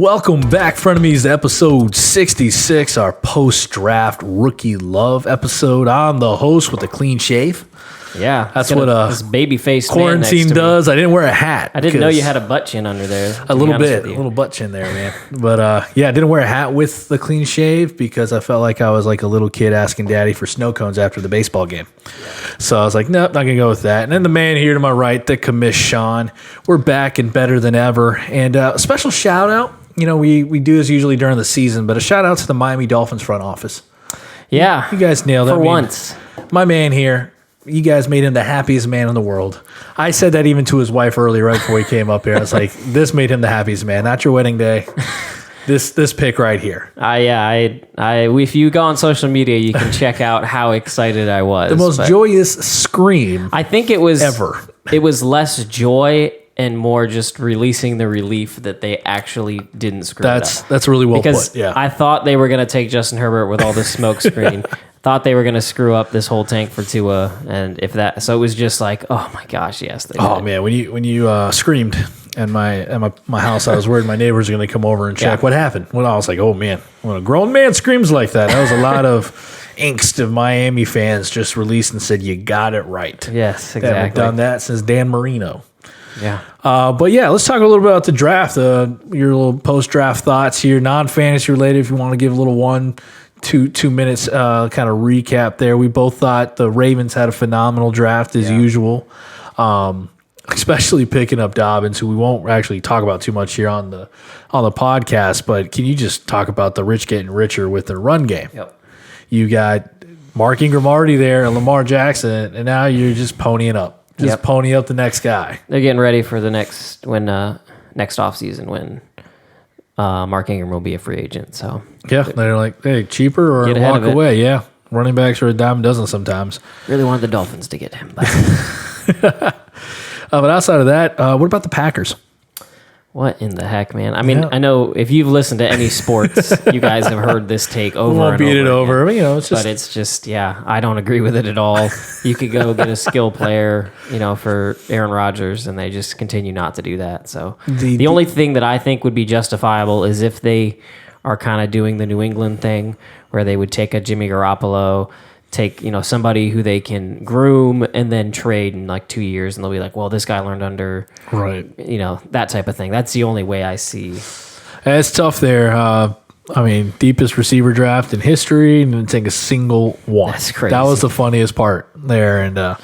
Welcome back, Frenemies, to episode 66, our post-draft rookie love episode. I'm the host with the clean shave. Yeah, That's what this baby face quarantine does. I didn't wear a hat. I didn't know you had a butt chin under there. A little butt chin there, man. But yeah, I didn't wear a hat with the clean shave because I felt like I was like a little kid asking daddy for snow cones after the baseball game. So I was like, nope, not going to go with that. And then the man here to my right, the commish Sean, we're back and better than ever. And a special shout out, you know, we do this usually during the season, but a shout out to the Miami Dolphins front office. Yeah. You guys nailed it. For once. My man here, you guys made him the happiest man in the world. I said that even to his wife earlier, right before he came up here. I was like, this made him the happiest man. Not your wedding day. This pick right here. If you go on social media, you can check out how excited I was. The most joyous scream I think it was ever. It was less joy and more just releasing the relief that they actually didn't screw it up. That's really well because put. Yeah. I thought they were going to take Justin Herbert with all this smoke screen. Thought they were going to screw up this whole tank for Tua, and so it was just like, oh my gosh, yes. They did. Man, when you screamed at my house, I was worried my neighbors were going to come over and check what happened. Well, I was like, oh man, when a grown man screams like that, that was a lot of angst of Miami fans just released and said, you got it right. Yes, exactly. They haven't done that since Dan Marino. Yeah. But yeah, let's talk a little bit about the draft. Your little post-draft thoughts here, non-fantasy related. If you want to give a little 2 minutes kind of recap there. We both thought the Ravens had a phenomenal draft as usual, especially picking up Dobbins, who we won't actually talk about too much here on the podcast. But can you just talk about the rich getting richer with their run game? Yep. You got Mark Ingram already there, and Lamar Jackson, and now you're just ponying up. Just pony up the next guy. They're getting ready for the next offseason when Mark Ingram will be a free agent. So yeah, they're like, hey, cheaper or walk away. Yeah, running backs are a dime a dozen sometimes. Really wanted the Dolphins to get him. But outside of that, what about the Packers? What in the heck, man? I mean, I know if you've listened to any sports, you guys have heard this take over and over. Beat it over. You know, but it's just, I don't agree with it at all. You could go get a skill player, for Aaron Rodgers, and they just continue not to do that. So the only thing that I think would be justifiable is if they are kind of doing the New England thing, where they would take a Jimmy Garoppolo, take somebody who they can groom and then trade in like 2 years, and they'll be like, well, this guy learned under that type of thing. That's the only way I see. It's tough there. Deepest receiver draft in history, and didn't take a single one. That's crazy. That was the funniest part there, and a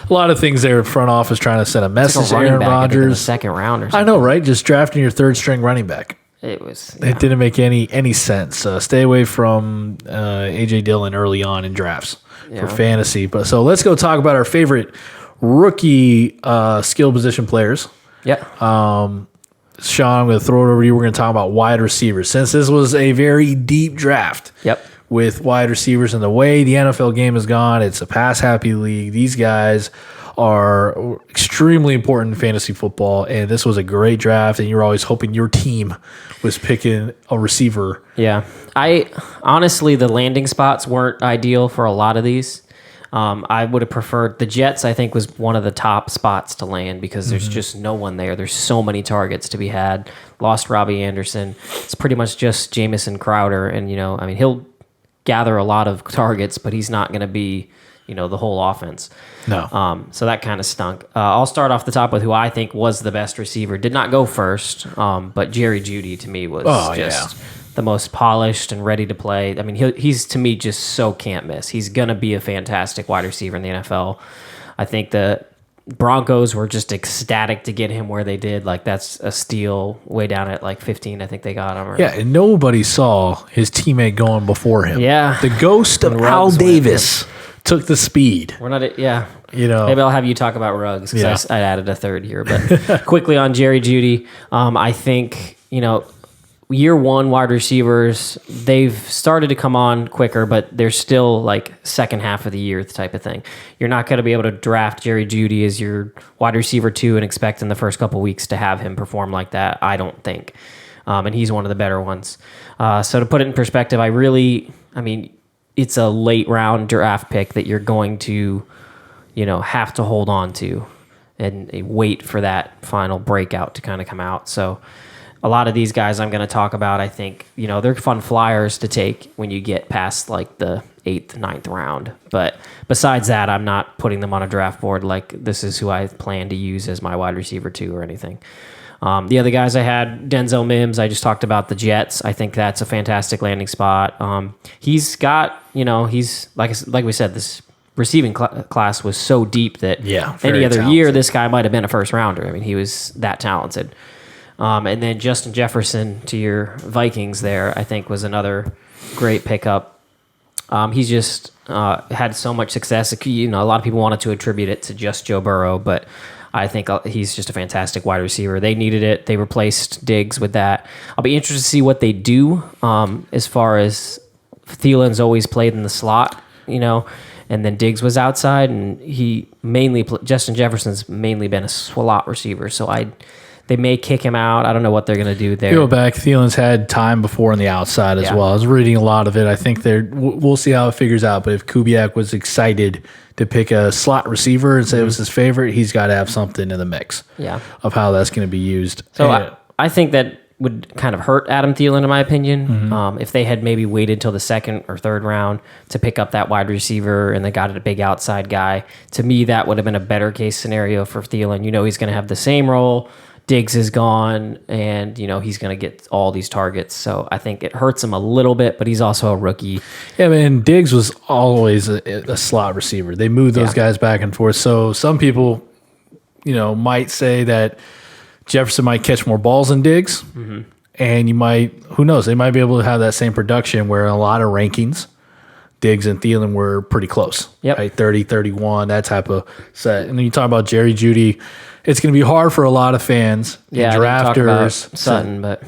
lot of things there in front office trying to send a message to Aaron Rodgers. In the second round or something. I know, right? Just drafting your third string running back. It was. It didn't make any sense. Stay away from A.J. Dillon early on in drafts for fantasy. But so let's go talk about our favorite rookie skill position players. Yeah. Sean, I'm going to throw it over to you. We're going to talk about wide receivers. Since this was a very deep draft with wide receivers, and the way the NFL game has gone, it's a pass-happy league. These guys are extremely important in fantasy football, and this was a great draft, and you're always hoping your team was picking a receiver. Yeah. Honestly, the landing spots weren't ideal for a lot of these. I would have preferred the Jets. I think was one of the top spots to land because there's just no one there. There's so many targets to be had. Lost Robbie Anderson. It's pretty much just Jamison Crowder, and he'll gather a lot of targets, but he's not going to be the whole offense. No. So that kind of stunk. I'll start off the top with who I think was the best receiver. Did not go first, but Jerry Jeudy to me was the most polished and ready to play. I mean, he's to me just so can't miss. He's going to be a fantastic wide receiver in the NFL. I think the Broncos were just ecstatic to get him where they did. Like, that's a steal way down at like 15. I think they got him. Yeah, and nobody saw his teammate going before him. Yeah. The ghost of Al Davis took the speed. We're not, maybe I'll have you talk about Ruggs because I added a third here. But quickly on Jerry Jeudy, I think, year one wide receivers, they've started to come on quicker, but they're still like second half of the year type of thing. You're not going to be able to draft Jerry Jeudy as your wide receiver 2 and expect in the first couple weeks to have him perform like that, I don't think. And he's one of the better ones. So to put it in perspective, it's a late round draft pick that you're going to, have to hold on to and wait for that final breakout to kind of come out. So a lot of these guys I'm going to talk about, I think, they're fun flyers to take when you get past like the 8th, 9th round. But besides that, I'm not putting them on a draft board like this is who I plan to use as my wide receiver 2 or anything. The other guys I had, Denzel Mims, I just talked about the Jets. I think that's a fantastic landing spot. He's got, he's like we said, this receiving class was so deep that any other year, this guy might have been a first rounder. I mean, he was that talented. And then Justin Jefferson to your Vikings there, I think was another great pickup. He's just had so much success. A lot of people wanted to attribute it to just Joe Burrow, but I think he's just a fantastic wide receiver. They needed it. They replaced Diggs with that. I'll be interested to see what they do as far as Thielen's always played in the slot, and then Diggs was outside, and Justin Jefferson's mainly been a slot receiver, so they may kick him out. I don't know what they're going to do there. Go back. Thielen's had time before on the outside as well. I was reading a lot of it. I think we'll see how it figures out, but if Kubiak was excited to pick a slot receiver and say it was his favorite, he's got to have something in the mix of how that's going to be used. So I think that would kind of hurt Adam Thielen, in my opinion. If they had maybe waited till the 2nd or 3rd round to pick up that wide receiver and they got a big outside guy, to me, that would have been a better case scenario for Thielen. He's going to have the same role. Diggs is gone, and he's going to get all these targets. So I think it hurts him a little bit, but he's also a rookie. Yeah, man, Diggs was always a slot receiver. They moved those guys back and forth. So some people, might say that Jefferson might catch more balls than Diggs, and who knows, they might be able to have that same production where in a lot of rankings, Diggs and Thielen were pretty close. Yep. Right? 30, 31, that type of set. And then you talk about Jerry Jeudy. It's going to be hard for a lot of fans and drafters. Sutton, but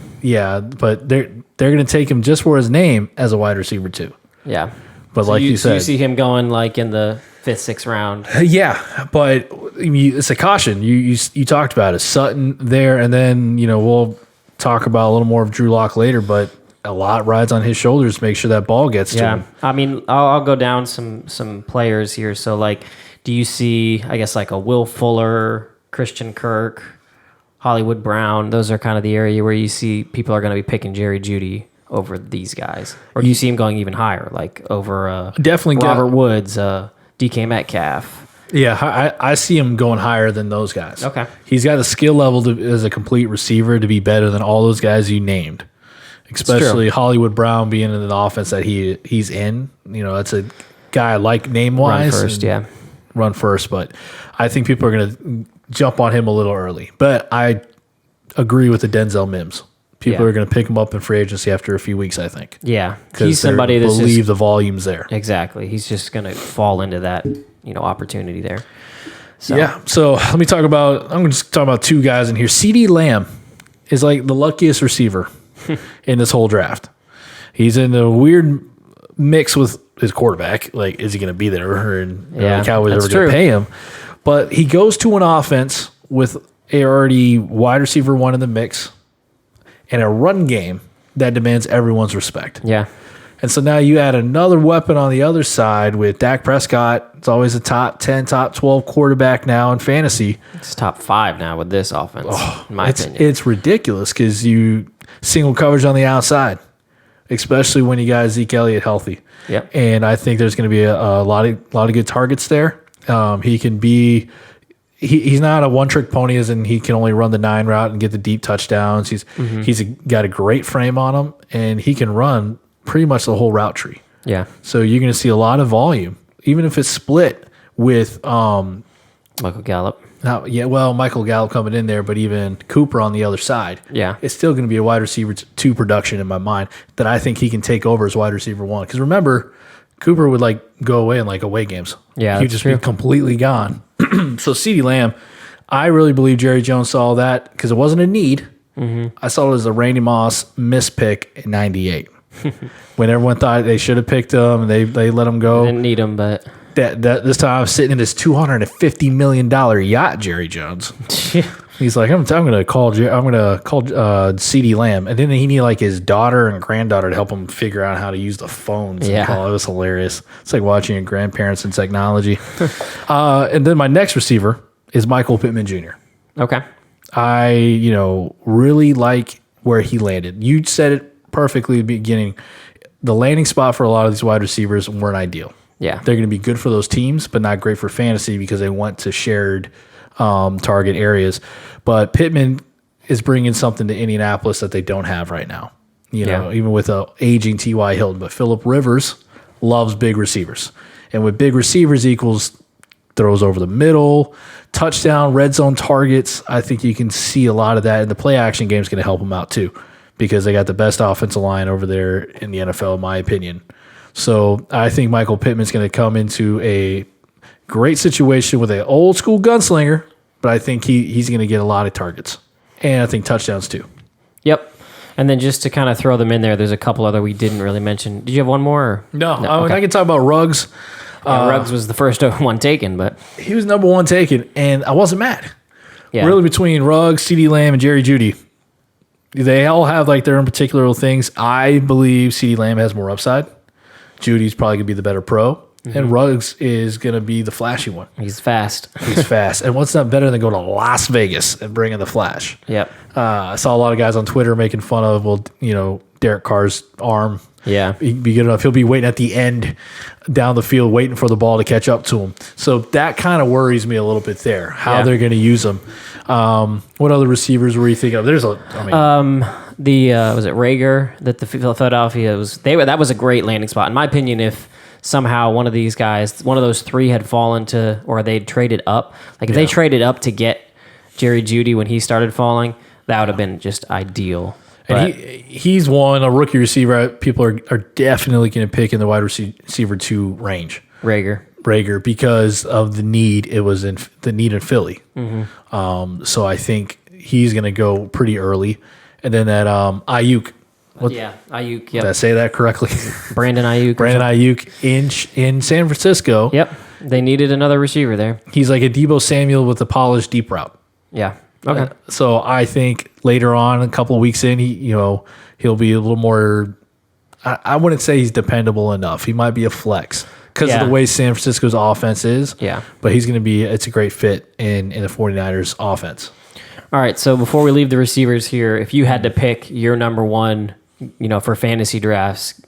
they're going to take him just for his name as a wide receiver too. Yeah, but so you said, you see him going like in the 5th, 6th round. Yeah, but it's a caution. You talked about it, Sutton there, and then we'll talk about a little more of Drew Lock later, but a lot rides on his shoulders to make sure that ball gets to him. I mean, I'll go down some players here. So like, do you see, I guess, like a Will Fuller, Christian Kirk, Hollywood Brown? Those are kind of the area where you see people are going to be picking Jerry Jeudy over these guys. Or do you see him going even higher, like over definitely Robert Woods, DK Metcalf? Yeah, I see him going higher than those guys. Okay. He's got the skill level as a complete receiver to be better than all those guys you named, especially Hollywood Brown being in the offense that he's in. That's a guy I like name-wise. Run first, but I think people are going to jump on him a little early. But I agree with the Denzel Mims. People are going to pick him up in free agency after a few weeks, I think. Yeah. He's somebody that believe the volume's there. Exactly. He's just going to fall into that, opportunity there. So. Yeah. So I'm going to just talk about 2 guys in here. CeeDee Lamb is like the luckiest receiver in this whole draft. He's in a weird mix with his quarterback. Like, is he going to be there? And the Cowboys are going to pay him. But he goes to an offense with already wide receiver 1 in the mix and a run game that demands everyone's respect. Yeah. And so now you add another weapon on the other side with Dak Prescott. It's always a top 10, top 12 quarterback now in fantasy. It's top 5 now with this offense, in my opinion. It's ridiculous because you single coverage on the outside, especially when you got Zeke Elliott healthy. Yep. And I think there's going to be a lot of good targets there. He can be... He's not a one-trick pony, as in he can only run the 9 route and get the deep touchdowns. He's got a great frame on him, and he can run pretty much the whole route tree. Yeah. So you're going to see a lot of volume, even if it's split with Michael Gallup. Michael Gallup coming in there, but even Cooper on the other side. Yeah. It's still going to be a wide receiver 2 production in my mind that I think he can take over as wide receiver 1. Because remember, Cooper would go away in away games. Yeah, he'd just be completely gone. So CeeDee Lamb, I really believe Jerry Jones saw that because it wasn't a need. I saw it as a Randy Moss mispick in 98. When everyone thought they should have picked him and they let him go. Didn't need him, but that this time I'm sitting in this $250 million yacht, Jerry Jones. He's like, I'm going to call CeeDee Lamb, and then he needed his daughter and granddaughter to help him figure out how to use the phones. Yeah, it was hilarious. It's like watching your grandparents and technology. And then my next receiver is Michael Pittman Jr. Okay, I really like where he landed. You said it perfectly at the beginning. The landing spot for a lot of these wide receivers weren't ideal. Yeah. They're going to be good for those teams, but not great for fantasy because they went to shared target areas. But Pittman is bringing something to Indianapolis that they don't have right now. Even with a aging T.Y. Hilton. But Phillip Rivers loves big receivers. And with big receivers equals throws over the middle, touchdown, red zone targets. I think you can see a lot of that. And the play action game is going to help them out too because they got the best offensive line over there in the NFL, in my opinion. So I think Michael Pittman's going to come into a great situation with an old school gunslinger, but I think he's going to get a lot of targets. And I think touchdowns too. Yep. And then just to kind of throw them in there, there's a couple other we didn't really mention. Did you have one more? Or? No. Okay. I can talk about Ruggs. Ruggs was the first one taken, but he was number one taken, and I wasn't mad. Yeah. Really, between Ruggs, CeeDee Lamb, and Jerry Jeudy, they all have like their own particular little things. I believe CeeDee Lamb has more upside. Judy's probably going to be the better pro. And Ruggs is going to be the flashy one. He's fast. He's fast. And what's not better than going to Las Vegas and bringing the flash? Yep. I saw a lot of guys on Twitter making fun of, Derek Carr's arm. Yeah. He'd be good enough. He'll be waiting at the end down the field, waiting for the ball to catch up to him. So that kind of worries me a little bit there, how they're going to use him. What other receivers were you thinking of? Was it Rager that the Philadelphia was? That was a great landing spot, in my opinion. If somehow one of these guys, one of those three, had fallen to, or they'd traded up, like if they traded up to get Jerry Jeudy when he started falling, that would have been just ideal. And he's a rookie receiver. People are definitely going to pick in the wide receiver 2 range. Rager, because of the need. It was in Philly. Mm-hmm. So I think he's going to go pretty early. And then that Ayuk. Ayuk. Yep. Did I say that correctly? Brandon Ayuk. in San Francisco. Yep. They needed another receiver there. He's like a Deebo Samuel with a polished deep route. Yeah. Okay. So I think later on, a couple of weeks in, he'll be a little more. I wouldn't say he's dependable enough. He might be a flex because of the way San Francisco's offense is. Yeah. But he's going to be. It's a great fit in the 49ers offense. All right. So before we leave the receivers here, if you had to pick your number one, for fantasy drafts,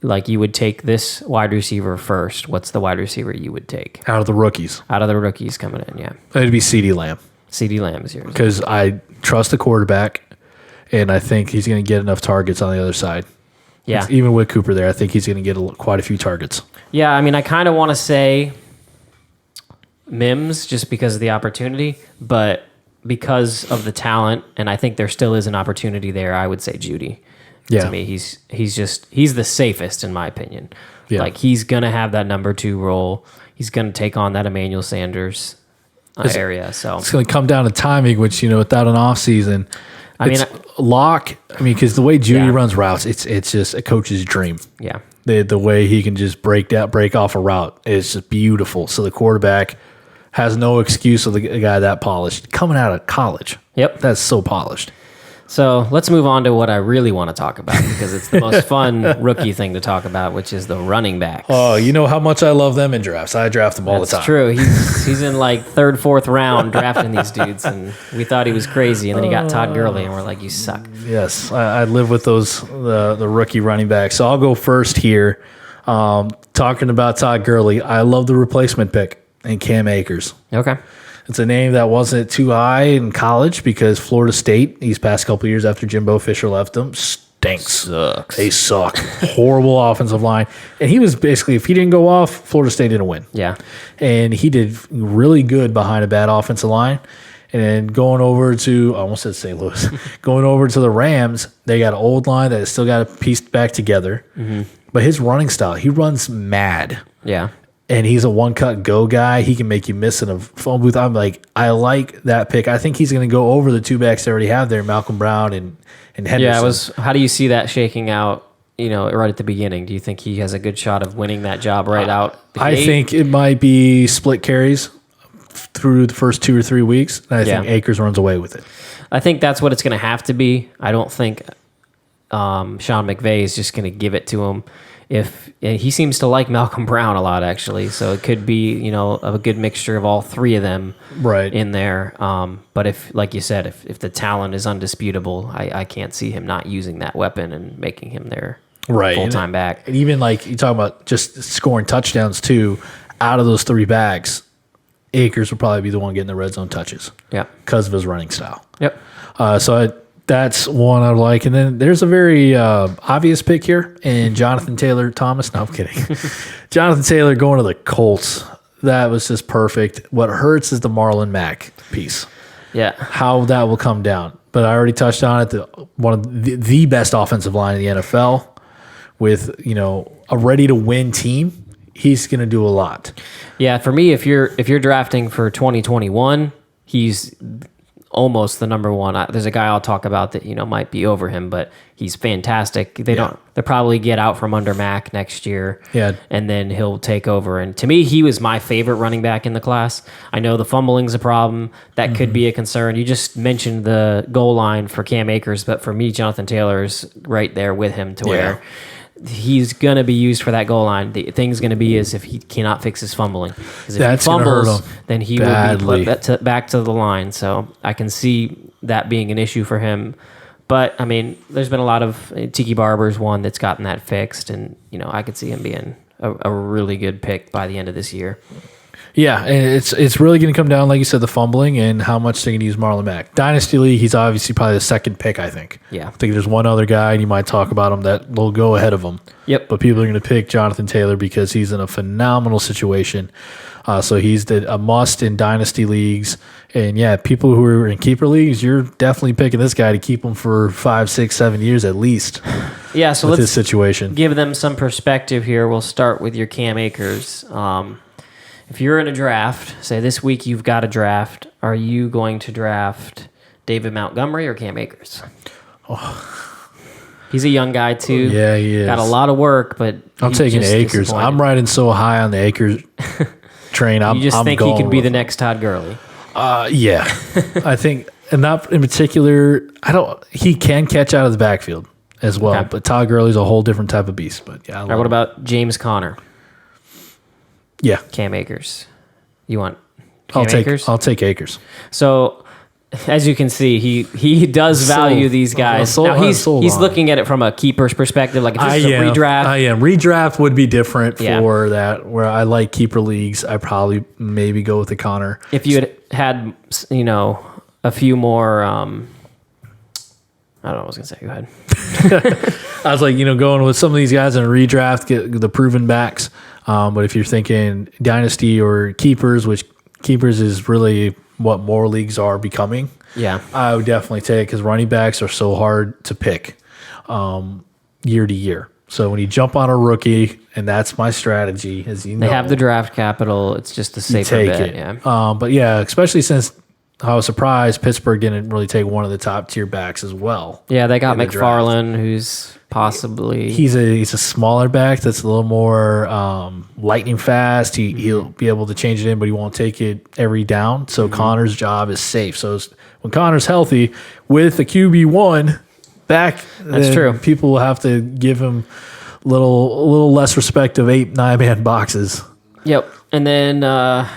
like you would take this wide receiver first, what's the wide receiver you would take out of the rookies? Out of the rookies coming in, yeah. It'd be CeeDee Lamb. CeeDee Lamb is yours. Because I trust the quarterback, and I think he's going to get enough targets on the other side. Yeah. Even with Cooper there, I think he's going to get quite a few targets. Yeah, I mean, I kind of want to say Mims just because of the opportunity, but because of the talent, and I think there still is an opportunity there, I would say Jeudy. Yeah. To me, he's the safest in my opinion. Yeah. Like he's going to have that number 2 role. He's going to take on that Emmanuel Sanders area. So it's going to come down to timing, which without an off season, lock. Because the way Jeudy runs routes, it's just a coach's dream. Yeah, the way he can just break off a route is just beautiful. So the quarterback has no excuse of a guy that polished coming out of college. Yep, that's so polished. So let's move on to what I really want to talk about because it's the most fun rookie thing to talk about, which is the running backs. Oh, you know how much I love them in drafts. I draft them all the time. That's true. He's in like 3rd, 4th round drafting these dudes, and we thought he was crazy, and then he got Todd Gurley, and we're like, you suck. Yes, I live with the rookie running backs. So I'll go first here. Talking about Todd Gurley, I love the replacement pick in Cam Akers. Okay. It's a name that wasn't too high in college because Florida State, these past couple of years after Jimbo Fisher left them, stinks. Sucks. They suck. Horrible offensive line. And he was basically, if he didn't go off, Florida State didn't win. Yeah. And he did really good behind a bad offensive line. And then going over to, I almost said St. Louis, going over to the Rams, they got an old line that has still got to piece back together. Mm-hmm. But his running style, he runs mad. Yeah. And he's a one-cut go guy. He can make you miss in a phone booth. I like that pick. I think he's going to go over the 2 backs they already have there, Malcolm Brown and Henderson. Yeah, how do you see that shaking out, right at the beginning? Do you think he has a good shot of winning that job right out? I think it might be split carries through the first 2 or 3 weeks. And I think Akers runs away with it. I think that's what it's going to have to be. I don't think Sean McVay is just going to give it to him. if he seems to like Malcolm Brown a lot, actually. So it could be, a good mixture of all three of them in there. But if, like you said, if the talent is undisputable, I can't see him not using that weapon and making him their full-time back. And even like you talk about just scoring touchdowns too, out of those three backs, Akers will probably be the one getting the red zone touches. Yeah. Because of his running style. Yep. That's one I like. And then there's a very obvious pick here in Jonathan Taylor Thomas. No, I'm kidding. Jonathan Taylor going to the Colts. That was just perfect. What hurts is the Marlon Mack piece. Yeah. How that will come down. But I already touched on it. One of the best offensive line in the NFL with, a ready-to-win team. He's going to do a lot. Yeah, for me, if you're drafting for 2021, he's almost the number one. There's a guy I'll talk about that might be over him, but he's fantastic. They'll probably get out from under Mac next year. Yeah, and then he'll take over. And to me, he was my favorite running back in the class. I know the fumbling's a problem that could be a concern. You just mentioned the goal line for Cam Akers, but for me, Jonathan Taylor's right there with him to where he's going to be used for that goal line. The thing's going to be is if he cannot fix his fumbling. Because if he fumbles, then he will be put back to the line. So I can see that being an issue for him. But, there's been a lot of... Tiki Barber's one that's gotten that fixed. And, I could see him being a really good pick by the end of this year. Yeah, and it's really going to come down, like you said, the fumbling and how much they're going to use Marlon Mack. Dynasty League, he's obviously probably the second pick, I think. Yeah. I think there's one other guy, and you might talk about him that will go ahead of him. Yep. But people are going to pick Jonathan Taylor because he's in a phenomenal situation. So he's a must in Dynasty Leagues. And, people who are in keeper leagues, you're definitely picking this guy to keep him for 5, 6, 7 years at least. Yeah, so with let's this situation. Give them some perspective here. We'll start with your Cam Akers. If you're in a draft, say this week you've got a draft, are you going to draft David Montgomery or Cam Akers? Oh. He's a young guy too. Yeah, he is. Got a lot of work, but I'm taking Akers. I'm riding so high on the Akers train. You just think he could be the next Todd Gurley? Yeah. I think, and not in particular, he can catch out of the backfield as well, but Todd Gurley's a whole different type of beast. But yeah. All right, what about James Conner? Yeah. Cam Akers. You want Akers? I'll take Akers. So, as you can see, he does value these guys. Now, he's looking at it from a keeper's perspective. Like, if this is a redraft. I am. Redraft would be different for that, where I like keeper leagues. I probably maybe go with the Connor. If you had a few more... I don't know what I was going to say. Go ahead. I was like, going with some of these guys in a redraft, get the proven backs. But if you're thinking dynasty or keepers, which keepers is really what more leagues are becoming, I would definitely take because running backs are so hard to pick year to year. So when you jump on a rookie, and that's my strategy, as you know, they have the draft capital. It's just a safer bet. Yeah. But especially since I was surprised Pittsburgh didn't really take one of the top tier backs as well. Yeah, they got McFarland, who's possibly... He's a smaller back that's a little more lightning fast. He'll be able to change it in, but he won't take it every down. So Connor's job is safe. So when Connor's healthy with the QB1 back, that's true. People will have to give him a little less respect of 8, 9-man boxes. Yep. And then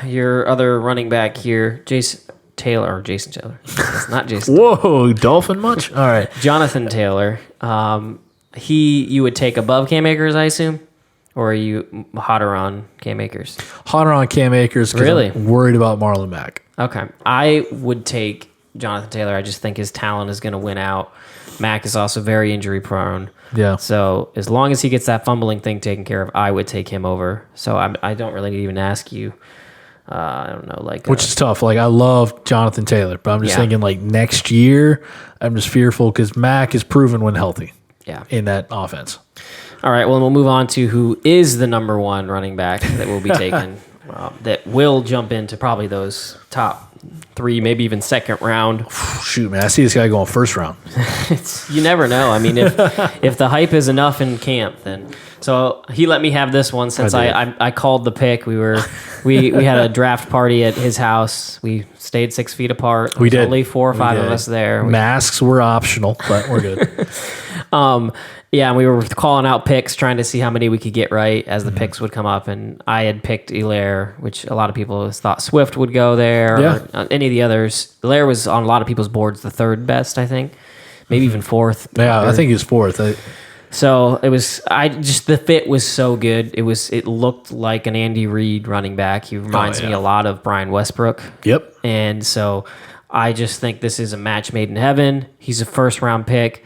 your other running back here, Jason Taylor. It's not Jason. Whoa, Dolphin much? All right. Jonathan Taylor. You would take above Cam Akers, I assume? Or are you hotter on Cam Akers? Hotter on Cam Akers because really? I'm worried about Marlon Mack. Okay. I would take Jonathan Taylor. I just think his talent is going to win out. Mack is also very injury prone. Yeah. So as long as he gets that fumbling thing taken care of, I would take him over. So I don't really even ask you. I don't know, which is tough. I love Jonathan Taylor, but I'm just thinking next year, I'm just fearful because Mack is proven when healthy. Yeah. In that offense. All right. Well, we'll move on to who is the number one running back that will be taken. That will jump into probably those top 3, maybe even second round. Shoot, man, I see this guy going first round. You never know. I mean, if the hype is enough in camp, then. So he let me have this one since I called the pick. We had a draft party at his house. We stayed 6 feet apart. There was only 4 or 5 of us there. Masks were optional, but we're good. Yeah, and we were calling out picks, trying to see how many we could get right as the picks would come up. And I had picked Hilaire, which a lot of people thought Swift would go there, or any of the others. Hilaire was on a lot of people's boards the third best, I think, maybe even fourth. Yeah, I think he's fourth. So it was. The fit was so good. It looked like an Andy Reid running back. He reminds me a lot of Brian Westbrook. Yep. And so I just think this is a match made in heaven. He's a first round pick.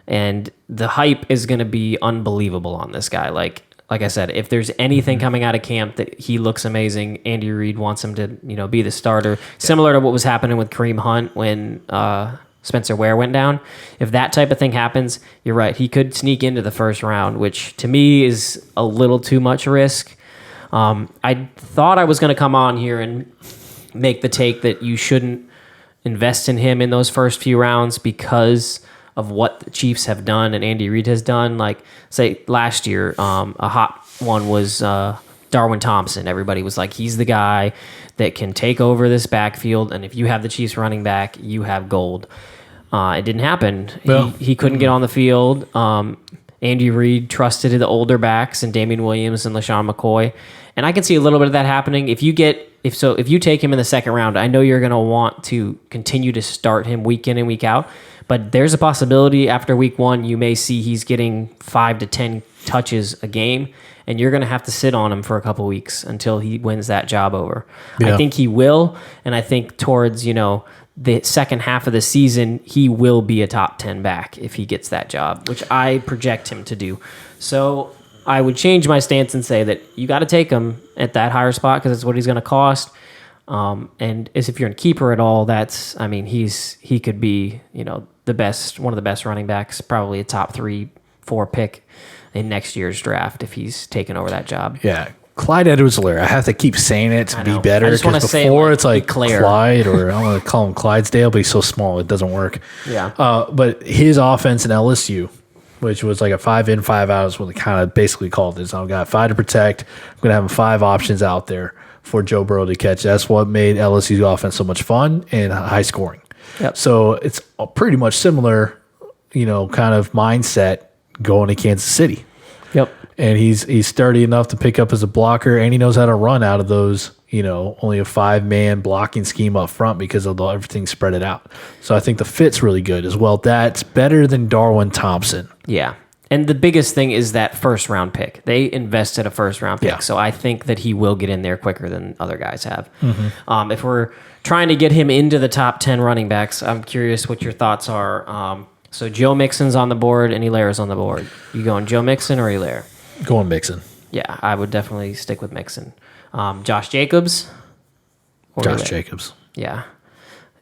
And the hype is going to be unbelievable on this guy. Like I said, if there's anything coming out of camp that he looks amazing, Andy Reid wants him to, be the starter. Similar to what was happening with Kareem Hunt when Spencer Ware went down. If that type of thing happens, you're right. He could sneak into the first round, which to me is a little too much risk. I thought I was going to come on here and make the take that you shouldn't invest in him in those first few rounds because of what the Chiefs have done and Andy Reid has done. Like, say, last year, a hot one was Darwin Thompson. Everybody was like, he's the guy that can take over this backfield, and if you have the Chiefs running back, you have gold. It didn't happen. Well, he couldn't get on the field. Andy Reid trusted the older backs and Damian Williams and LaShawn McCoy. And I can see a little bit of that happening. If you take him in the second round, I know you're going to want to continue to start him week in and week out. But there's a possibility after week one, you may see he's getting 5 to 10 touches a game, and you're going to have to sit on him for a couple weeks until he wins that job over. Yeah. I think he will, and I think towards, the second half of the season, he will be a top 10 back if he gets that job, which I project him to do. So I would change my stance and say that you got to take him at that higher spot because it's what he's going to cost. And as if you're in keeper at all, he could be, one of the best running backs, probably a top 3-4 pick in next year's draft if he's taken over that job. Yeah. Clyde Edwards-Helaire. I have to keep saying it to be better because before it's like Clyde, or I want to call him Clydesdale, but he's so small it doesn't work. Yeah. But his offense in LSU, which was like a 5 in, 5 out, is what they kind of basically called it. So I've got 5 to protect. I'm going to have 5 options out there for Joe Burrow to catch. That's what made LSU's offense so much fun and high scoring. Yep. So it's a pretty much similar, kind of mindset going to Kansas City. Yep. And he's sturdy enough to pick up as a blocker, and he knows how to run out of those, only a 5-man blocking scheme up front because of everything spread it out. So I think the fit's really good as well. That's better than Darwin Thompson. Yeah. And the biggest thing is that first-round pick. They invested a first-round pick, so I think that he will get in there quicker than other guys have. Mm-hmm. If we're trying to get him into the top 10 running backs, I'm curious what your thoughts are. So Joe Mixon's on the board and Hilaire's on the board. You going Joe Mixon or Hilaire? Going Mixon. Yeah, I would definitely stick with Mixon. Josh Jacobs? Or Josh Jacobs. Yeah.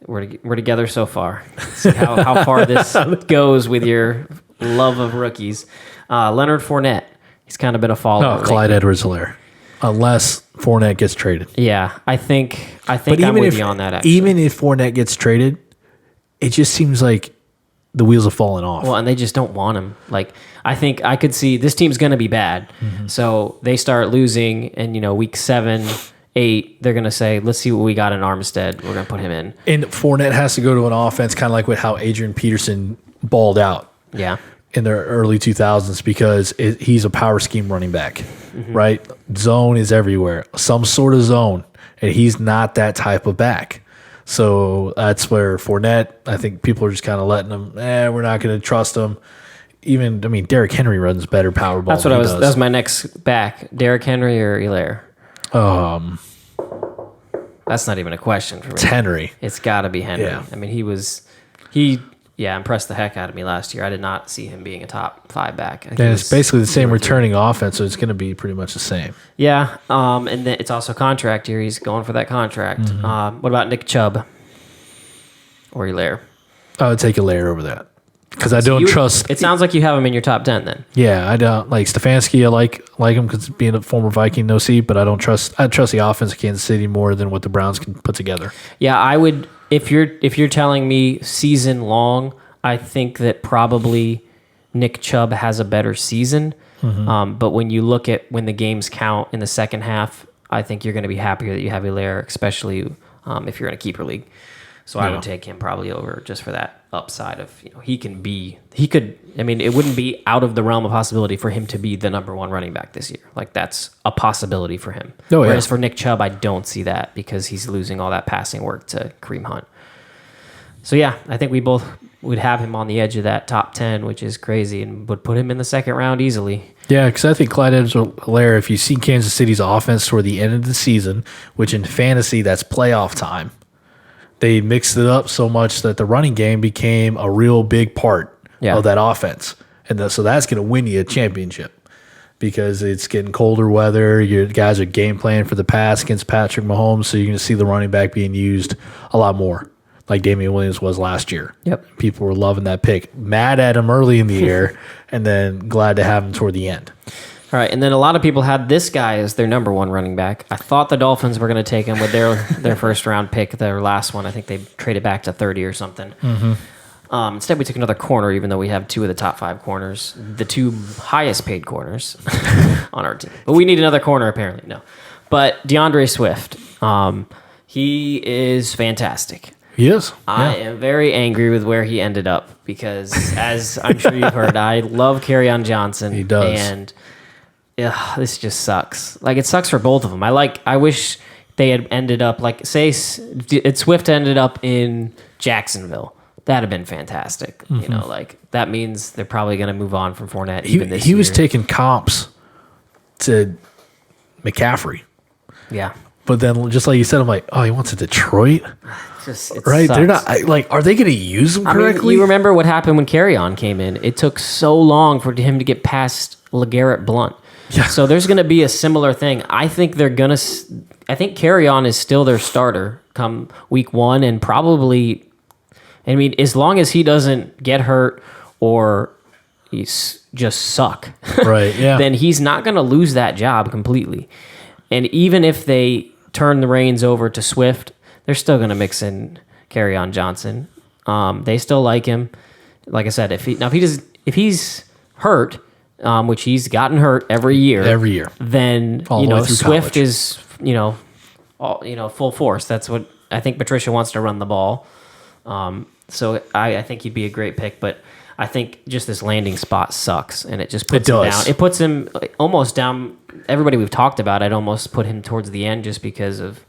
We're together so far. See how far this goes with your love of rookies. Leonard Fournette. He's kind of been a follower. No, Clyde Edwards-Helaire. Unless Fournette gets traded. Yeah, I think I'm with you on that, actually. Even if Fournette gets traded, it just seems like the wheels have fallen off. Well, and they just don't want him. Like, I think I could see this team's going to be bad. Mm-hmm. So they start losing, and, week 7, 8, they're going to say, let's see what we got in Armstead. We're going to put him in. And Fournette has to go to an offense kind of like how Adrian Peterson balled out. Yeah. In the early 2000s because he's a power scheme running back, mm-hmm. right? Zone is everywhere, some sort of zone, and he's not that type of back. So that's where Fournette, I think people are just kind of letting him, we're not going to trust him. Derrick Henry runs better power ball. That's what that was my next back. Derrick Henry or Hilaire? That's not even a question for me. It's Henry. It's got to be Henry. Yeah. He impressed the heck out of me last year. I did not see him being a top 5 back. And it's basically the same returning offense, so it's going to be pretty much the same. Yeah, and then it's also contract year. He's going for that contract. Mm-hmm. What about Nick Chubb or Hilaire? I would take Hilaire over that because I don't trust. It sounds like you have him in your top 10 then. Yeah, I don't like Stefanski. I like him because being a former Viking OC, but I don't trust. I trust the offense of Kansas City more than what the Browns can put together. Yeah, I would. If you're telling me season long, I think that probably Nick Chubb has a better season. Mm-hmm. But when you look at when the games count in the second half, I think you're going to be happier that you have Hilaire, especially if you're in a keeper league. So I would take him probably over just for that upside of, it wouldn't be out of the realm of possibility for him to be the number one running back this year. Like, that's a possibility for him. Whereas for Nick Chubb, I don't see that because he's losing all that passing work to Kareem Hunt. So yeah, I think we both would have him on the edge of that top 10, which is crazy, and would put him in the second round easily. Yeah, because I think Clyde Edwards-Helaire, if you see Kansas City's offense toward the end of the season, which in fantasy, that's playoff time, they mixed it up so much that the running game became a real big part of that offense. And so that's going to win you a championship because it's getting colder weather. Your guys are game planning for the pass against Patrick Mahomes, so you're going to see the running back being used a lot more, like Damian Williams was last year. Yep. People were loving that pick. Mad at him early in the year and then glad to have him toward the end. All right, and then a lot of people had this guy as their number one running back. I thought the Dolphins were going to take him with their first round pick, their last one. I think they traded back to 30 or something. Mm-hmm. Instead, we took another corner, even though we have two of the top 5 corners, the 2 highest paid corners on our team. But we need another corner, apparently. No. But DeAndre Swift, he is fantastic. He is. I am very angry with where he ended up because, as I'm sure you've heard, I love Kerryon Johnson. He does. And this just sucks. Like, it sucks for both of them. I wish they had ended up, like, say Swift ended up in Jacksonville. That'd have been fantastic. Mm-hmm. That means they're probably going to move on from Fournette even this year. He was taking comps to McCaffrey. Yeah. But then, just like you said, I'm like, oh, he wants a Detroit? Right? Sucks. They're not, are they going to use him correctly? You remember what happened when Kerryon came in. It took so long for him to get past LeGarrette Blount. Yeah. So there's going to be a similar thing. I think Kerryon is still their starter come week 1, and probably, as long as he doesn't get hurt or he's just suck, right? Yeah. then he's not going to lose that job completely. And even if they turn the reins over to Swift, they're still going to mix in Kerryon Johnson. They still like him. Like I said, if he's hurt, which he's gotten hurt every year, then Swift college. is full force. That's what I think. Patricia wants to run the ball, so I think he'd be a great pick. But I think just this landing spot sucks, and it just puts him down. It puts him almost down. Everybody we've talked about, I'd almost put him towards the end just because of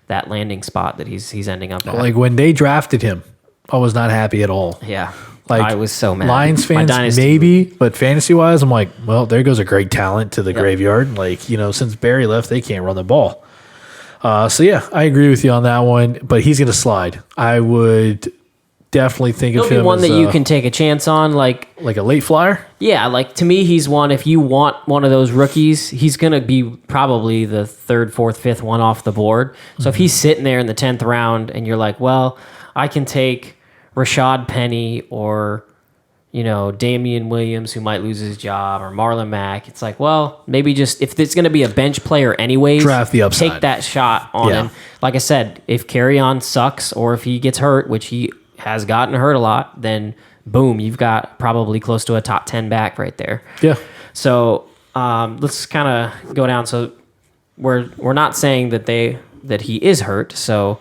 that landing spot that he's ending up at. Like when they drafted him, I was not happy at all. Yeah. I was so mad. Lions fans, maybe, but fantasy-wise, I'm like, well, there goes a great talent to the graveyard. Since Barry left, they can't run the ball. So, yeah, I agree with you on that one, but he's going to slide. I would definitely think of him one as that you can take a chance on, like a late flyer. Yeah, to me, he's one. If you want one of those rookies, he's going to be probably the 3rd, 4th, 5th one off the board. So if he's sitting there in the 10th round, and you're like, well, I can take Rashad Penny or Damian Williams, who might lose his job, or Marlon Mack. It's like, well, maybe just if it's going to be a bench player anyways, draft the upside. Take that shot on him. Like I said, if Kerryon sucks or if he gets hurt, which he has gotten hurt a lot, then boom, you've got probably close to a top 10 back right there. Yeah. So let's kind of go down. So we're not saying that he is hurt. So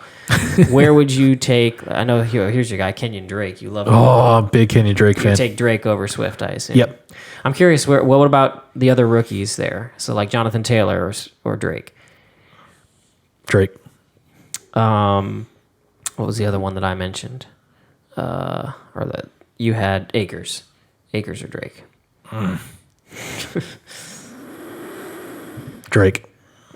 where would you take? I know here's your guy, Kenyon Drake. You love him. Oh, big Kenyon Drake fan. You take Drake over Swift, I assume. Yep. I'm curious. What about the other rookies there? So like Jonathan Taylor or Drake. Drake. What was the other one that I mentioned? Or that you had Akers or Drake. Drake.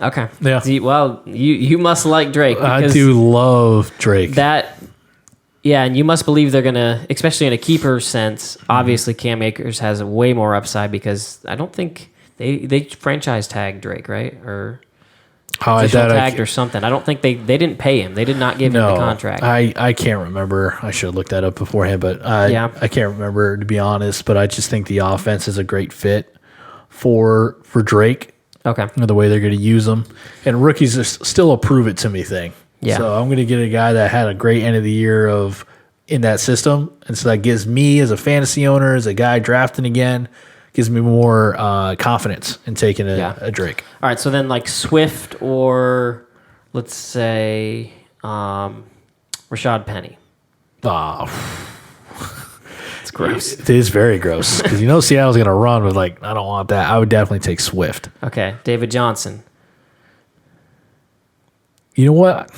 Okay. Yeah. Well, you must like Drake. I do love Drake. And you must believe they're gonna, especially in a keeper sense. Obviously, Cam Akers has a way more upside because I don't think they franchise tagged Drake, right? Or tagged or something. I don't think they didn't pay him. They did not give him the contract. I can't remember. I should have looked that up beforehand, but I can't remember, to be honest. But I just think the offense is a great fit for Drake. Okay. The way they're going to use them. And rookies are still a prove it to me thing. Yeah. So I'm going to get a guy that had a great end of the year in that system. And so that gives me, as a fantasy owner, as a guy drafting again, gives me more confidence in taking a Drake. All right. So then like Swift or let's say Rashad Penny. Oh, It's gross. it is very gross because Seattle's going to run with I don't want that. I would definitely take Swift. Okay, David Johnson. You know what?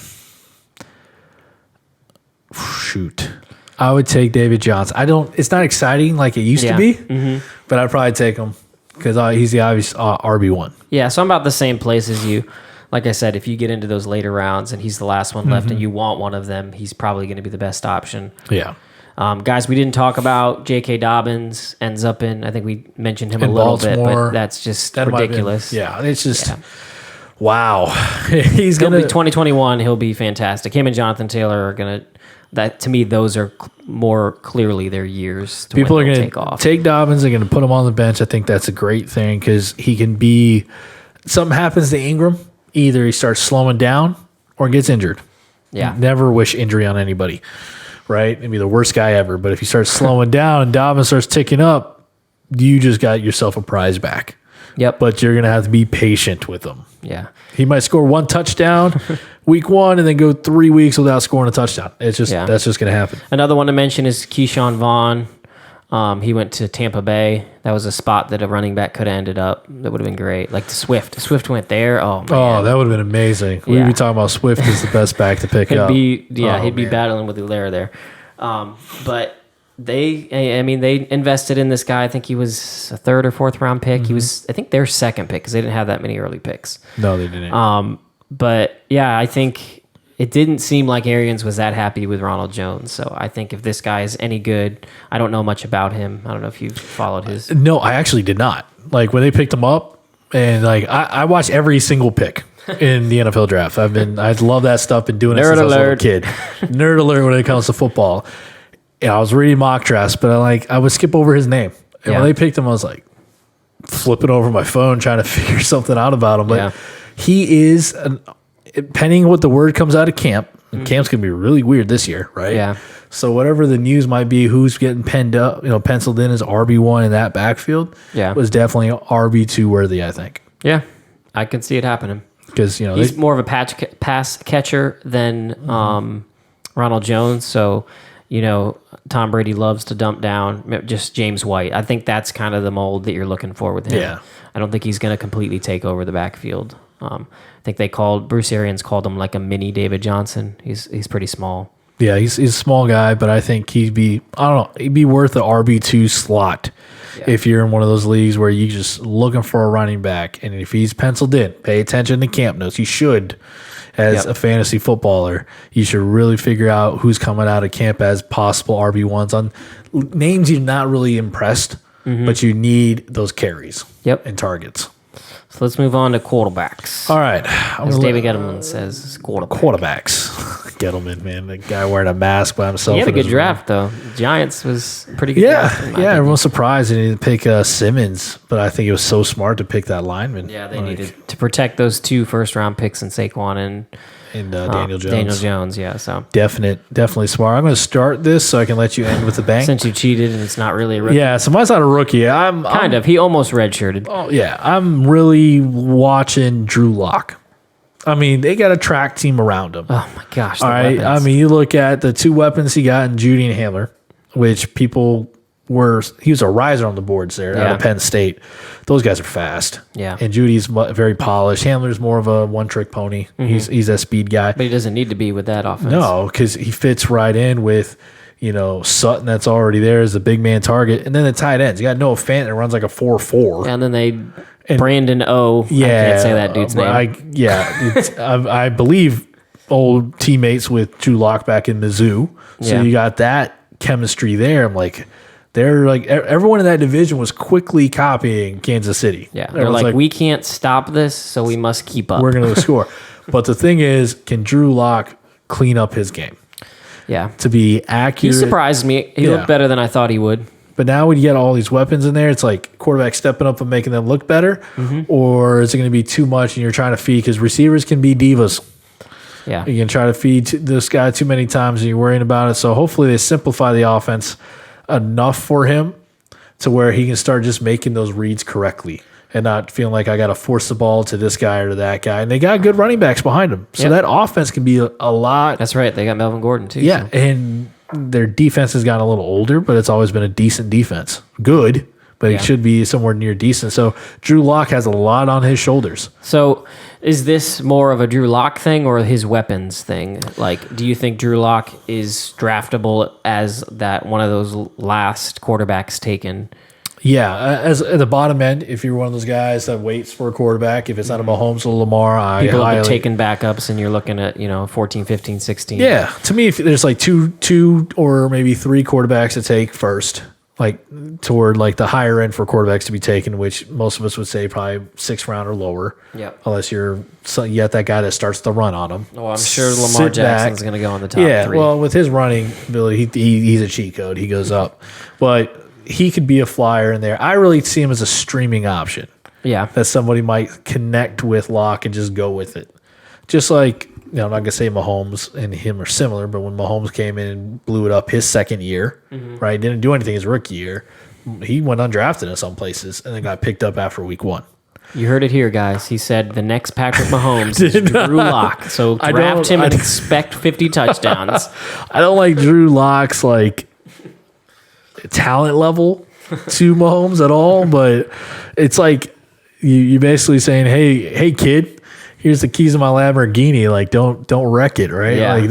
Shoot. I would take David Johnson. It's not exciting like it used to be, but I'd probably take him because he's the obvious RB1. Yeah, so I'm about the same place as you. Like I said, if you get into those later rounds and he's the last one left and you want one of them, he's probably going to be the best option. Yeah. Guys, we didn't talk about J.K. Dobbins ends up I think we mentioned him a little bit, but that's just ridiculous. It's just, wow. He'll be 2021. He'll be fantastic. Him and Jonathan Taylor are going to, to me, those are more clearly their years. People are going to take Dobbins. They're going to put him on the bench. I think that's a great thing because he can be, something happens to Ingram. Either he starts slowing down or gets injured. Yeah. Never wish injury on anybody, right? Maybe the worst guy ever. But if he starts slowing down and Dobbins starts ticking up, you just got yourself a prize back. Yep. But you're going to have to be patient with him. Yeah. He might score one touchdown week 1 and then go 3 weeks without scoring a touchdown. That's just going to happen. Another one to mention is Keyshawn Vaughn. He went to Tampa Bay. That was a spot that a running back could have ended up. That would have been great. Like Swift. Swift went there. Oh, man. Oh, that would have been amazing. We'd be talking about Swift as the best back to pick up. He'd be battling with Hilaire there. But they invested in this guy. I think he was a 3rd or 4th round pick. He was, I think, their 2nd pick because they didn't have that many early picks. No, they didn't. But yeah, I think it didn't seem like Arians was that happy with Ronald Jones. So I think if this guy is any good, I don't know much about him. I don't know if you've followed his. No, I actually did not. Like when they picked him up, and I watched every single pick in the NFL draft. I love that stuff. Been doing it since I was a little kid. Nerd alert when it comes to football. Yeah, I was reading mock drafts, but I would skip over his name. And when they picked him, I was like flipping over my phone trying to figure something out about him. But he is depending on what the word comes out of camp. Camp's gonna be really weird this year, right? Yeah. So whatever the news might be, who's getting penciled in as RB1 in that backfield, was definitely RB2 worthy, I think. Yeah, I can see it happening because he's more of a pass catcher than Ronald Jones. So Tom Brady loves to dump down. Just James White. I think that's kind of the mold that you're looking for with him. Yeah. I don't think he's going to completely take over the backfield. I think Bruce Arians called him like a mini David Johnson. He's pretty small. Yeah, he's a small guy, but I think he'd be worth the RB2 slot if you're in one of those leagues where you're just looking for a running back. And if he's penciled in, pay attention to camp notes. You should, as a fantasy footballer, you should really figure out who's coming out of camp as possible RB1s on names you're not really impressed, but you need those carries and targets. So let's move on to quarterbacks. All right. As David Gettleman says, quarterbacks. Gettleman, man. The guy wearing a mask by himself. He had a good draft, though. Giants was pretty good draft. Yeah, everyone's surprised he didn't pick Simmons, but I think it was so smart to pick that lineman. Yeah, they needed to protect those 2 first-round picks in Saquon and Daniel Jones. Daniel Jones, yeah. So definitely smart. I'm going to start this so I can let you end with the bang. Since you cheated and it's not really a rookie. Yeah, so mine's not a rookie. I'm He almost redshirted. Oh yeah, I'm really watching Drew Lock. I mean, they got a track team around him. Oh my gosh! All right. Weapons. I mean, you look at the 2 weapons he got in Judy and Hamler, which he was a riser on the boards there out of Penn State. Those guys are fast. Yeah. And Judy's very polished. Hamler's more of a one-trick pony. He's a speed guy. But he doesn't need to be with that offense. No, because he fits right in with, Sutton that's already there as a big man target. And then the tight ends. You got Noah Fant that runs like a 4.4. And then Brandon O. Yeah. I can't say that dude's name. I believe old teammates with Drew Lock back in Mizzou. So you got that chemistry there. I'm like, they're like, everyone in that division was quickly copying Kansas City. Yeah. They're like, we can't stop this, so we must keep up. We're going to score. But the thing is, can Drew Lock clean up his game? Yeah. To be accurate. He surprised me. He looked better than I thought he would. But now when you get all these weapons in there, it's like quarterback stepping up and making them look better, or is it going to be too much and you're trying to feed? Because receivers can be divas. Yeah. You can try to feed this guy too many times and you're worrying about it. So hopefully they simplify the offense enough for him to where he can start just making those reads correctly. and not feeling like I got to force the ball to this guy or to that guy. And they got good running backs behind them. So that offense can be a lot. That's right. They got Melvin Gordon too. Yeah. So. And their defense has gotten a little older, but it's always been a decent defense. Good, but it should be somewhere near decent. So Drew Lock has a lot on his shoulders. So is this more of a Drew Lock thing or his weapons thing? Like, do you think Drew Lock is draftable as that one of those last quarterbacks taken? Yeah, as at the bottom end, if you're one of those guys that waits for a quarterback, if it's not a Mahomes or Lamar, people have been taking backups and you're looking at, 14, 15, 16. Yeah, to me, if there's like two or maybe three quarterbacks to take first, like toward like the higher end for quarterbacks to be taken, which most of us would say probably 6th round or lower. Yeah. Unless you got that guy that starts the run on them. Oh, I'm sure Lamar Jackson's going to go in the top 3. Yeah, well, with his running ability, he's a cheat code. He goes up, but he could be a flyer in there. I really see him as a streaming option. Yeah. That somebody might connect with Locke and just go with it. Just like, I'm not going to say Mahomes and him are similar, but when Mahomes came in and blew it up his second year, right, didn't do anything his rookie year, he went undrafted in some places and then got picked up after week 1. You heard it here, guys. He said the next Patrick Mahomes is Drew Lock. So draft him and expect 50 touchdowns. I don't like Drew Lock's talent level to Mahomes at all, but it's like you basically saying, hey kid, here's the keys of my Lamborghini, like don't wreck it, right? Yeah. Like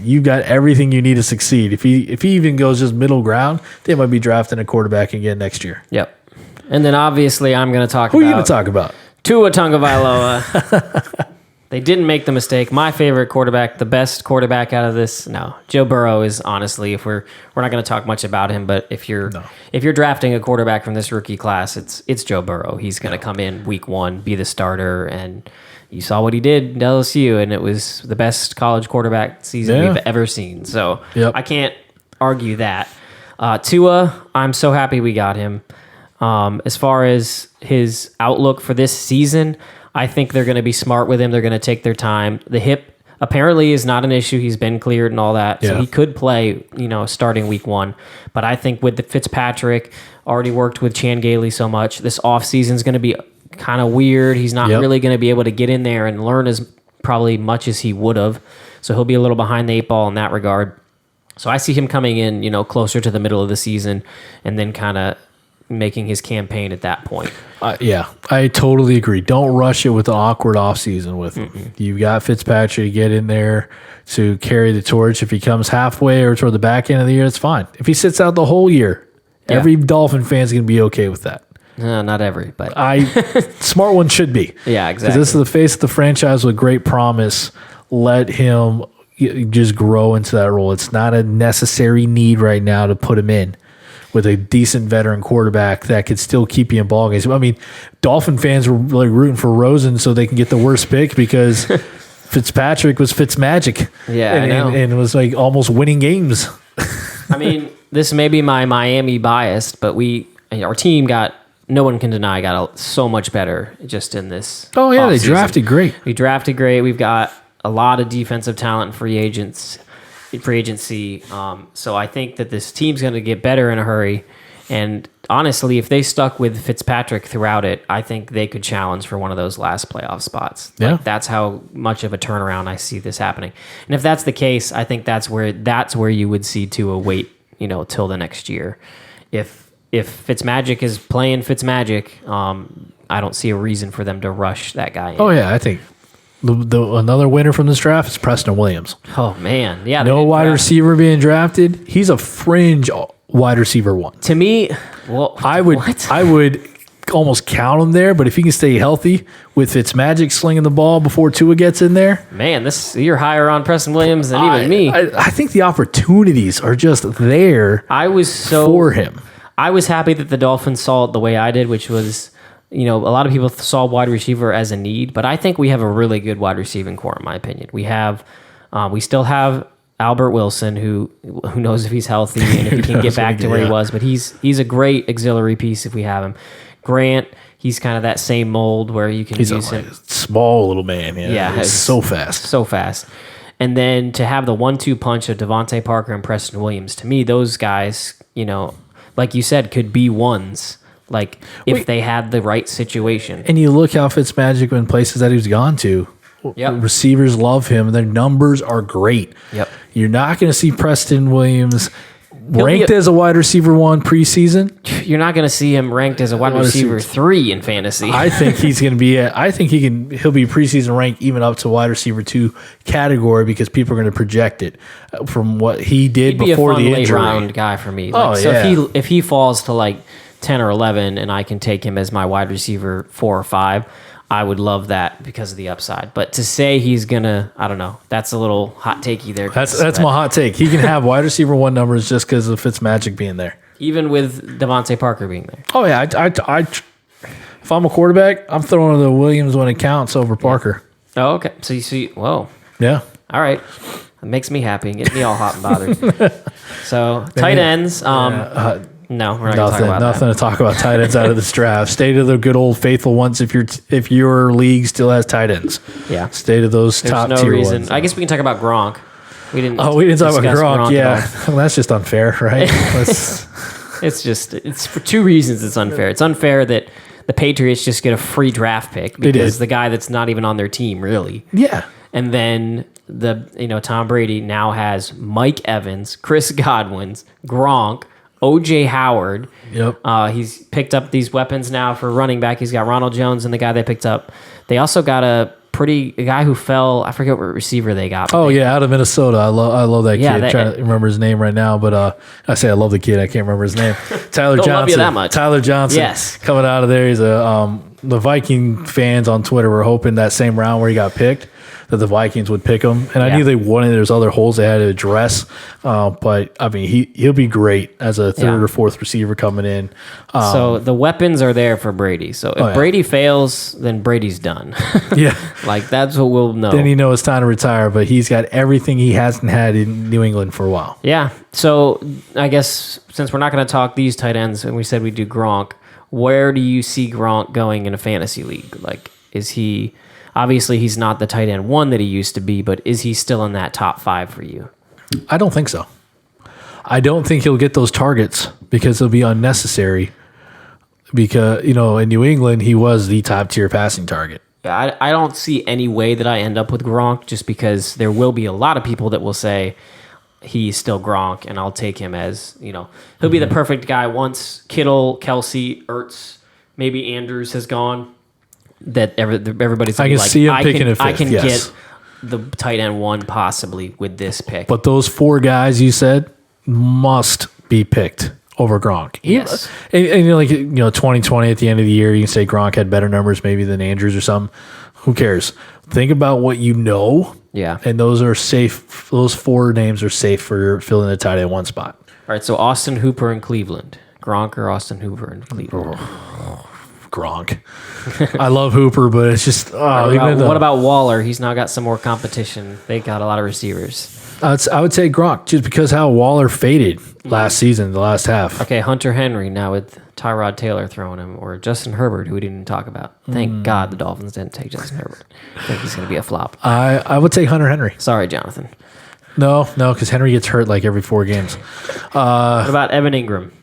you got everything you need to succeed. If he even goes just middle ground, they might be drafting a quarterback again next year. Yep. And then obviously I'm going to talk Who are you going to talk about? Tua Tagovailoa. They didn't make the mistake. My favorite quarterback, the best quarterback out of this, no. Joe Burrow is honestly, if we're not going to talk much about him, but if you're drafting a quarterback from this rookie class, it's Joe Burrow. He's going to come in week 1, be the starter, and you saw what he did at LSU, and it was the best college quarterback season we've ever seen. So I can't argue that. Tua, I'm so happy we got him. As far as his outlook for this season, I think they're going to be smart with him. They're going to take their time. The hip apparently is not an issue. He's been cleared and all that. So he could play, starting week 1. But I think with the Fitzpatrick, already worked with Chan Gailey so much, this offseason is going to be kind of weird. He's not really going to be able to get in there and learn as probably much as he would have. So he'll be a little behind the 8 ball in that regard. So I see him coming in, closer to the middle of the season and then kind of making his campaign at that point. I totally agree. Don't rush it with an awkward offseason with him. You've got Fitzpatrick, get in there to carry the torch. If he comes halfway or toward the back end of the year, it's fine. If he sits out the whole year, every Dolphin fan's going to be okay with that. Not every, but smart one should be. Yeah, exactly. This is the face of the franchise with great promise. Let him just grow into that role. It's not a necessary need right now to put him in with a decent veteran quarterback that could still keep you in ball games. I mean, Dolphin fans were like rooting for Rosen so they can get the worst pick because Fitzpatrick was Fitzmagic. Yeah, and it was like almost winning games. I mean, this may be my Miami bias, but our team no one can deny, got so much better just in this. Oh yeah, they drafted great. We drafted great. We've got a lot of defensive talent and free agency. So I think that this team's going to get better in a hurry. And honestly, if they stuck with Fitzpatrick throughout it, I think they could challenge for one of those last playoff spots. Yeah. That's how much of a turnaround I see this happening. And if that's the case, I think that's where you would see Tua wait, till the next year. If Fitzmagic is playing Fitzmagic, I don't see a reason for them to rush that guy in. Oh yeah, I think another winner from this draft is Preston Williams. Oh man, yeah. No wide receiver being drafted. He's a fringe wide receiver 1. To me, I would almost count him there. But if he can stay healthy with Fitzmagic slinging the ball before Tua gets in there, man, you're higher on Preston Williams than even me. I think the opportunities are just there. For him. I was happy that the Dolphins saw it the way I did, which was, a lot of people saw wide receiver as a need, but I think we have a really good wide receiving core, in my opinion. We still have Albert Wilson, who knows if he's healthy and if he can get back to where he was, but he's a great auxiliary piece if we have him. Grant, he's kind of that same mold where you can use him. Small little man. Yeah, he's so fast. So fast. And then to have the 1-2 punch of Devontae Parker and Preston Williams, to me, those guys, like you said, could be ones Like if they had the right situation. And you look how Fitzmagic in places that he's gone to. Yep. Receivers love him. Their numbers are great. Yep. You're not going to see Preston Williams ranked as a wide receiver 1 preseason. You're not going to see him ranked as a wide receiver 3 in fantasy. I think he's going to be. I think he'll be preseason ranked even up to wide receiver 2 category because people are going to project it from what he did before the injury. Late round guy for me. So if he falls to like 10 or 11, and I can take him as my wide receiver 4 or 5. I would love that because of the upside. But to say he's gonna, I don't know. That's a little hot takey there. That's my hot take. He can have wide receiver 1 numbers just because of Fitzmagic being there. Even with Devontae Parker being there. Oh yeah, if I'm a quarterback, I'm throwing the Williams when it counts over Parker. Oh, okay. So you see, whoa. Yeah. All right. It makes me happy and gets me all hot and bothered. So tight ends. No, we're not going to talk about nothing to talk about tight ends out of this draft. Stay to the good old faithful ones if your league still has tight ends. Yeah. Stay to those top tier ones. I guess we can talk about Gronk. We didn't talk about Gronk. Yeah. Well, that's just unfair, right? It's for 2 reasons it's unfair. It's unfair that the Patriots just get a free draft pick because the guy that's not even on their team, really. Yeah. And then Tom Brady now has Mike Evans, Chris Godwin, Gronk, OJ Howard. Yep. He's picked up these weapons now for running back. He's got Ronald Jones and the guy they picked up. They also got a guy who fell. I forget what receiver they got. Oh yeah, out of Minnesota. I love that kid. I'm trying to remember his name right now, but I say I love the kid. I can't remember his name. Tyler Johnson. Love you that much. Tyler Johnson. Yes. Coming out of there, he's the Viking fans on Twitter were hoping that same round where he got picked, that the Vikings would pick him. And I knew they wanted, there's other holes they had to address. But I mean, he'll be great as a third or fourth receiver coming in. So the weapons are there for Brady. So if Brady fails, then Brady's done. Yeah. Like that's what we'll know. Then it's time to retire, but he's got everything he hasn't had in New England for a while. Yeah. So I guess since we're not going to talk these tight ends and we said we do Gronk, where do you see Gronk going in a fantasy league? Like, is he... Obviously, he's not the tight end 1 that he used to be, but is he still in that top 5 for you? I don't think so. I don't think he'll get those targets because they'll be unnecessary. Because, in New England, he was the top tier passing target. Yeah, I don't see any way that I end up with Gronk just because there will be a lot of people that will say he's still Gronk, and I'll take him as, he'll be the perfect guy once Kittle, Kelsey, Ertz, maybe Andrews has gone. That everybody's I can see him picking a fifth. I can get the tight end 1 possibly with this pick. But those 4 guys you said must be picked over Gronk. Yes. And 2020 at the end of the year, you can say Gronk had better numbers maybe than Andrews or something. Who cares? Think about what you know. Yeah. And those are safe. Those 4 names are safe for filling the tight end 1 spot. All right. So Austin Hooper in Cleveland. Gronk or Austin Hooper in Cleveland? Gronk. I love Hooper, but it's just... what about Waller? He's now got some more competition. They got a lot of receivers. I would say Gronk, just because how Waller faded last season, the last half. Okay, Hunter Henry now with Tyrod Taylor throwing him, or Justin Herbert, who we didn't even talk about. Thank God the Dolphins didn't take Justin Herbert. I think he's going to be a flop. I would take Hunter Henry. Sorry, Jonathan. No, because Henry gets hurt like every 4 games. What about Evan Ingram?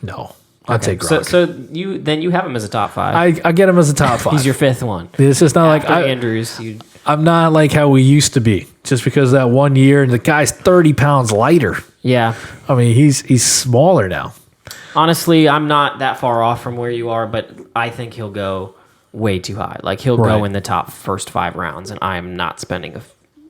No. I'd take Gronk. So you have him as a top 5. I get him as a top 5. He's your 5th one. It's just not After Andrews. I'm not like how we used to be. Just because that 1 year and the guy's 30 pounds lighter. Yeah. I mean, he's smaller now. Honestly, I'm not that far off from where you are, but I think he'll go way too high. Like he'll go in the top first 5 rounds, and I am not spending a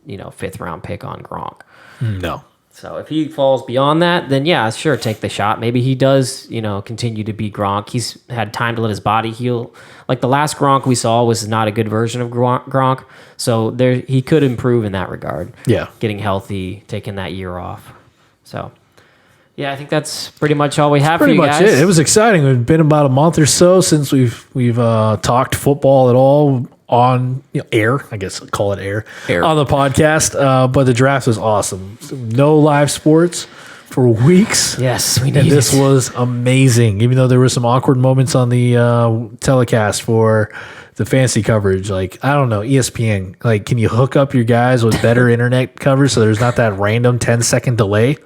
5th round pick on Gronk. No. So if he falls beyond that, then yeah, sure, take the shot. Maybe he does, continue to be Gronk. He's had time to let his body heal. Like the last Gronk we saw was not a good version of Gronk. So he could improve in that regard. Yeah. Getting healthy, taking that year off. So, yeah, I think that's pretty much all we have for you guys. Pretty much it. It was exciting. It's been about a month or so since we've talked football at all on air, I guess call it air on the podcast. But the draft was awesome. No live sports for weeks. Yes, we needed and this was amazing. Even though there were some awkward moments on the telecast for the fantasy coverage, like I don't know, ESPN. Like, can you hook up your guys with better internet coverage so there's not that random 10-second delay?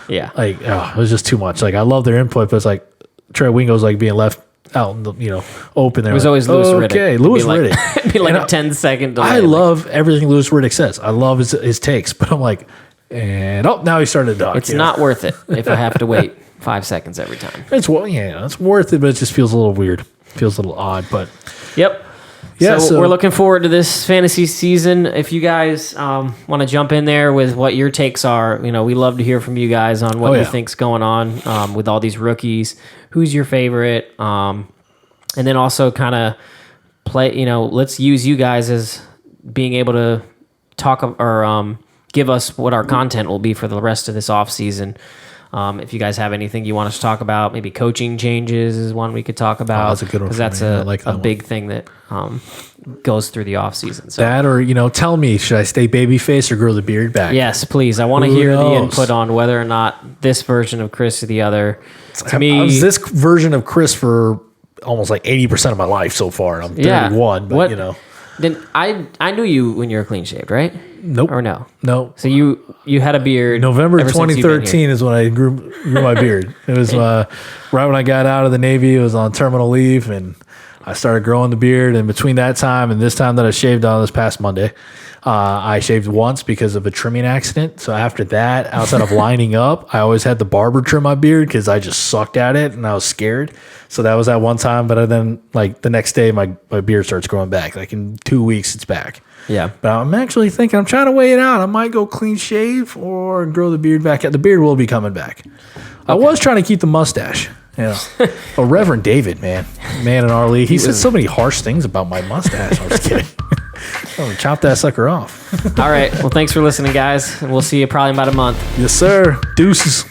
Yeah, like it was just too much. Like I love their input, but it's like Trey Wingo's like being left out in the, open there. It was always Louis Riddick. Okay, Louis Riddick. It'd be like a 10-second delay. I love everything Louis Riddick says. I love his takes, but I'm like, and now he started to duck. It's not worth it if I have to wait 5 seconds every time. It's worth it, but it just feels a little weird. Feels a little odd, but yep. Yeah, so we're looking forward to this fantasy season. If you guys want to jump in there with what your takes are, we love to hear from you guys on what you think's going on with all these rookies. Who's your favorite? And then also kind of play. Let's use you guys as being able to talk or give us what our content will be for the rest of this off season. If you guys have anything you want us to talk about, maybe coaching changes is one we could talk about. That's a good one. Because that's a big thing that goes through the off season. So that, or tell me, should I stay babyface or grow the beard back? Yes, please. I want to hear the input on whether or not this version of Chris or the other. To me, I was this version of Chris for almost like 80% of my life so far. I'm 31, but Then I knew you when you were clean shaved, right? Nope. Or no? No. So you had a beard. November 2013 is when I grew my beard. It was right when I got out of the Navy. It was on terminal leave, and I started growing the beard. And between that time and this time that I shaved on this past Monday, I shaved once because of a trimming accident. So after that, outside of lining up, I always had the barber trim my beard because I just sucked at it and I was scared. So that was that one time. But then, like the next day, my beard starts growing back. Like in 2 weeks, it's back. Yeah. But I'm actually thinking, I'm trying to weigh it out. I might go clean shave or grow the beard back. The beard will be coming back. Okay. I was trying to keep the mustache. Reverend David, man in our league, he said so many harsh things about my mustache. I'm just kidding. Chop that sucker off. All right. Well, thanks for listening, guys. We'll see you probably in about a month. Yes, sir. Deuces.